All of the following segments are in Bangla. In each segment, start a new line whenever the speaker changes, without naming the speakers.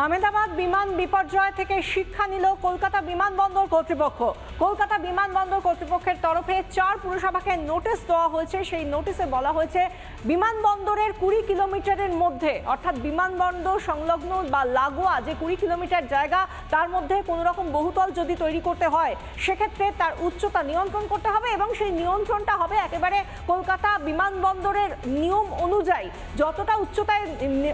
আহমেদাবাদ বিমান বিপর্যয় থেকে শিক্ষা নিল কলকাতা বিমানবন্দর কর্তৃপক্ষ। কলকাতা বিমানবন্দর কর্তৃপক্ষের তরফে 4 পুরসভাকে নোটিশ দেওয়া হয়েছে। সেই নোটিশে বলা হয়েছে বিমানবন্দরের 20 কিলোমিটারের মধ্যে, অর্থাৎ বিমানবন্দর সংলগ্ন বা লাগোয়া যে 20 কিলোমিটার জায়গা, তার মধ্যে কোনো রকম বহুতল যদি তৈরি করতে হয় সেক্ষেত্রে তার উচ্চতা নিয়ন্ত্রণ করতে হবে এবং সেই নিয়ন্ত্রণটা হবে একেবারে কলকাতা বিমানবন্দরের নিয়ম অনুযায়ী। যতটা উচ্চতায়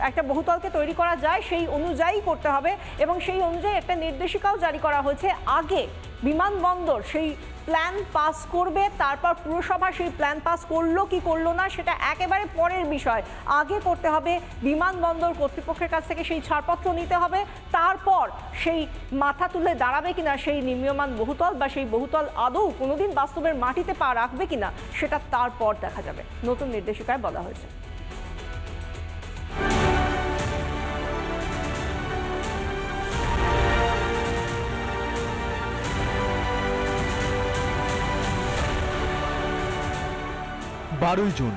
একটা বহুতলকে তৈরি করা যায় সেই অনুযায়ী করতে হবে এবং সেই অনুযায়ী একটা নির্দেশিকাও জারি করা হয়েছে। আগে বিমানবন্দর সেই প্ল্যান পাস করবে, তারপর পুরসভা সেই প্ল্যান পাস করলো কি করলো না সেটা একেবারে পরের বিষয়। আগে করতে হবে বিমানবন্দর কর্তৃপক্ষের কাছ থেকে সেই ছাড়পত্র নিতে হবে, তারপর সেই মাথা তুলে দাঁড়াবে কিনা সেই নির্মীয়মান বহুতল, বা সেই বহুতল আদৌ কোনোদিন বাস্তবের মাটিতে পা রাখবে কিনা সেটা তারপর দেখা যাবে, নতুন নির্দেশিকায় বলা হয়েছে।
জুন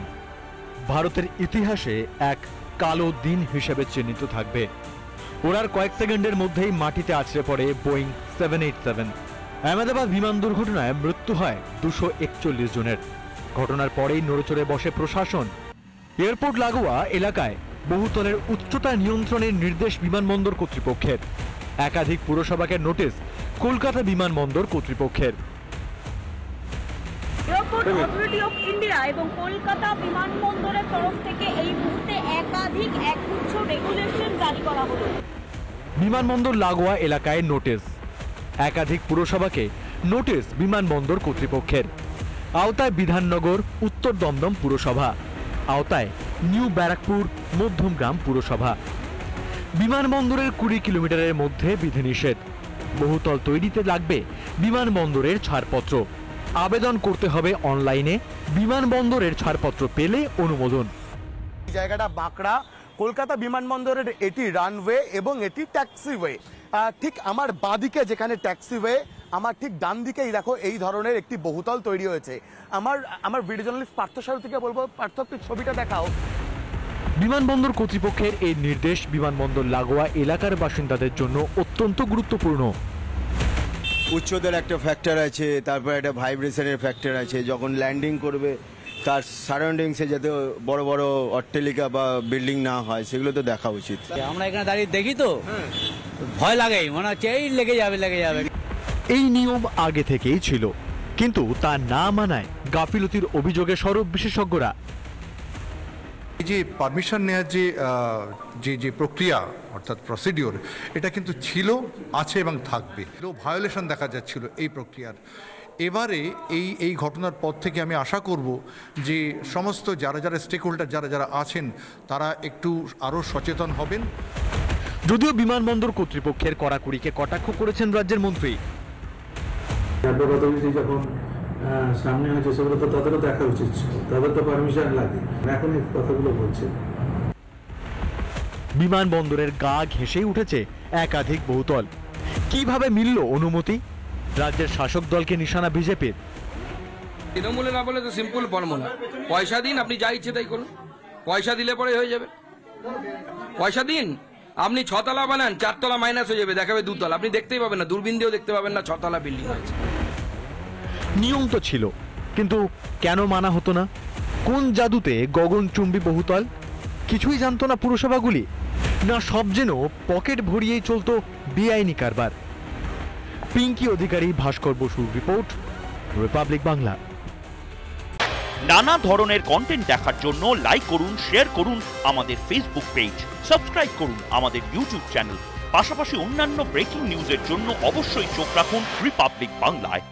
ভারতের ইতিহাসে এক কালো দিন হিসেবে চিহ্নিত থাকবে। ওড়ার কয়েক সেকেন্ডের মধ্যেই মাটিতে আছড়ে পড়ে বোয়িং 787। আহমেদাবাদ বিমান দুর্ঘটনায় মৃত্যু হয় 241 জনের। ঘটনার পরেই নড়েচড়ে বসে প্রশাসন। এয়ারপোর্ট লাগোয়া এলাকায় বহুতলের উচ্চতা নিয়ন্ত্রণের নির্দেশ বিমানবন্দর কর্তৃপক্ষের। একাধিক পুরসভাকে নোটিশ কলকাতা বিমানবন্দর কর্তৃপক্ষের।
এয়ারপোর্ট অথরিটি অফ ইন্ডিয়া এবং কলকাতা বিমানবন্দরের তরফ থেকে এই মুহূর্তে একাধিক একগুচ্ছ রেগুলেশন জারি করা হলো।
বিমানবন্দর লাগোয়া এলাকায় নোটিশ, একাধিক পুরসভাকে নোটিশ বিমানবন্দর কর্তৃপক্ষের। আওতায় বিধাননগর, উত্তর দমদম পুরসভা, আওতায় নিউ ব্যারাকপুর, মধ্যমগ্রাম পুরসভা। বিমানবন্দরের 20 কিলোমিটারের মধ্যে বিধিনিষেধ। বহুতল তৈরিতে লাগবে বিমানবন্দরের ছাড়পত্র। আবেদন করতে হবে অনলাইনে। বিমানবন্দরের ছাড়পত্র পেলে অনুমোদন।
এই জায়গাটা বাঁকড়া, কলকাতা বিমানবন্দরের এটি রানওয়ে এবং এটি ট্যাক্সিওয়ে। ঠিক আমার বাঁদিকে যেখানে ট্যাক্সিওয়ে, আমার ঠিক ডান দিকেই দেখো এই ধরনের একটি বহুতল তৈরি হয়েছে। আমার ভিডিও জার্নালিস্ট পার্থ সারথীকে বলবো, পার্থ একটু ছবিটা দেখাও।
বিমানবন্দর কর্তৃপক্ষের এই নির্দেশ বিমানবন্দর লাগোয়া এলাকার বাসিন্দাদের জন্য অত্যন্ত গুরুত্বপূর্ণ।
উচ্চতার একটা ফ্যাক্টর আছে, তারপর একটা ভাইব্রেশনের ফ্যাক্টর আছে। যখন ল্যান্ডিং করবে তার সারাউন্ডিংসে যাতে বড় বড় অট্টালিকা বা বিল্ডিং না হয় সেগুলো তো দেখা উচিত।
আমরা এখানে দাঁড়িয়ে দেখি তো ভয় লাগে, মনে হচ্ছে এই লেগে যাবে।
এই নিয়ম আগে থেকেই ছিল, কিন্তু তা না মানায় গাফিলতির অভিযোগে সরব বিশেষজ্ঞরা।
এই যে পারমিশন নেওয়ার যে প্রক্রিয়া অর্থাৎ প্রসিডিওর, এটা কিন্তু ছিল, আছে এবং থাকবে। ভায়োলেশন দেখা যাচ্ছিল এই প্রক্রিয়ার। এবারে এই ঘটনার পর থেকে আমি আশা করব যে সমস্ত যারা স্টেক হোল্ডার যারা আছেন তারা একটু আরও সচেতন হবেন।
যদিও বিমানবন্দর কর্তৃপক্ষের কড়াকড়িকে কটাক্ষ করেছেন রাজ্যের মন্ত্রী।
যখন সামনে হয়েছে সেগুলো তো তাদেরও দেখা উচিত ছিল, তাদের তো পারমিশন লাগে, এখন এই কথাগুলো বলছে।
বিমানবন্দরের গা ঘেঁষে উঠেছে একাধিক বহুতল। কিভাবে মিলল অনুমতি? রাজ্যের শাসক দলকে নিশানা বিজেপির।
তৃণমূলে না বলে তো সিম্পল ফর্মুলা, পয়সা দিন, আপনি যা ইচ্ছে তাই করুন। পয়সা দিলে পরে হয়ে যাবে। পয়সা দিন, আপনি 6 তলা বানান, 4 তলা মাইনাস হয়ে যাবে, দেখাবে 2 তলা। আপনি দেখতেই পাবেন না, দূরবীন দিয়েও দেখতে পাবেন না 6 তলা বিল্ডিং হয়েছে।
নিয়ম তো ছিল, কিন্তু কেন মানা হতো না? কোন জাদুতে গগনচুম্বী বহুতল? কিছুই জানতো না পুরসভাগুলি, না সব যেন পকেট ভরিয়েই চলতো বেআইনি কারবার। পিঙ্কি অধিকারী, ভাস্কর বসুর রিপোর্ট, রিপাবলিক বাংলা।
নানা ধরনের কন্টেন্ট দেখার জন্য লাইক করুন, শেয়ার করুন আমাদের ফেসবুক পেজ, সাবস্ক্রাইব করুন আমাদের ইউটিউব চ্যানেল। পাশাপাশি অন্যান্য ব্রেকিং নিউজের জন্য অবশ্যই চোখ রাখুন রিপাবলিক বাংলায়।